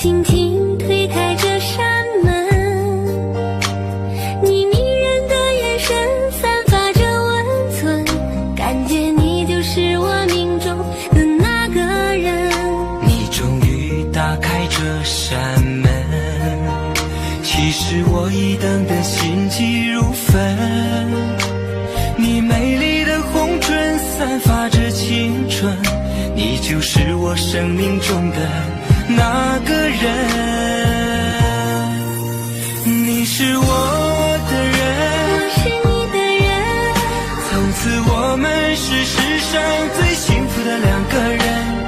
轻轻推开这扇门，你迷人的眼神散发着温存，感觉你就是我命中的那个人。你终于打开这扇门，其实我已等得心急如焚。你美丽的红唇散发着青春，你就是我生命中的那个人。你是我的人，我是你的人，从此我们是世上最幸福的两个人。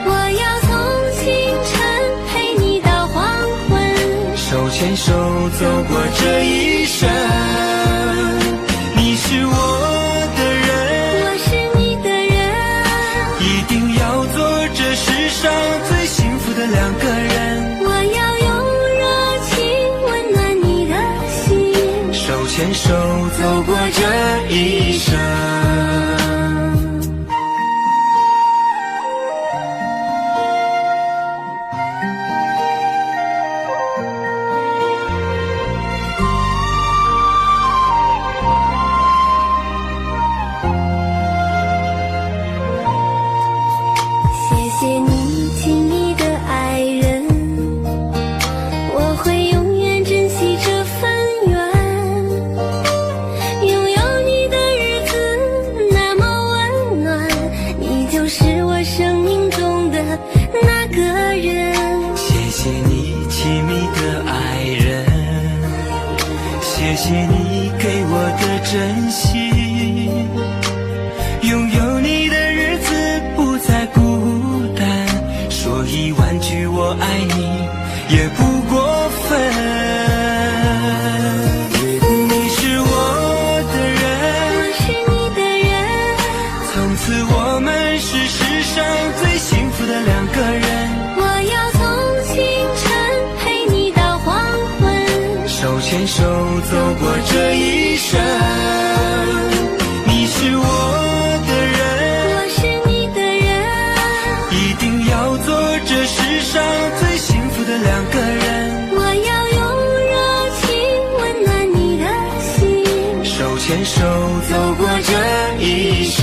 我要从清晨陪你到黄昏，手牵手走过这一生。你是我的人，我是你的人，一定要做这世上最幸福的两个人。我要用热情温暖你的心，手牵手走过这一生。谢谢你亲密的爱人，我会永远珍惜这份缘。拥有你的日子那么温暖，你就是我生命中的那个人。谢谢你亲密的爱人，谢谢你给我的真心。拥有你的日子不再孤单，说一万句我爱你也不过分。你是我的人，我是你的人，从此我们是世上最幸福的两个人。我要从清晨陪你到黄昏，手牵手走过这一生。你是我的人，我是你的人，一定要做这世上最幸福的两个人。我要用热情温暖你的心，手牵手走过这一生。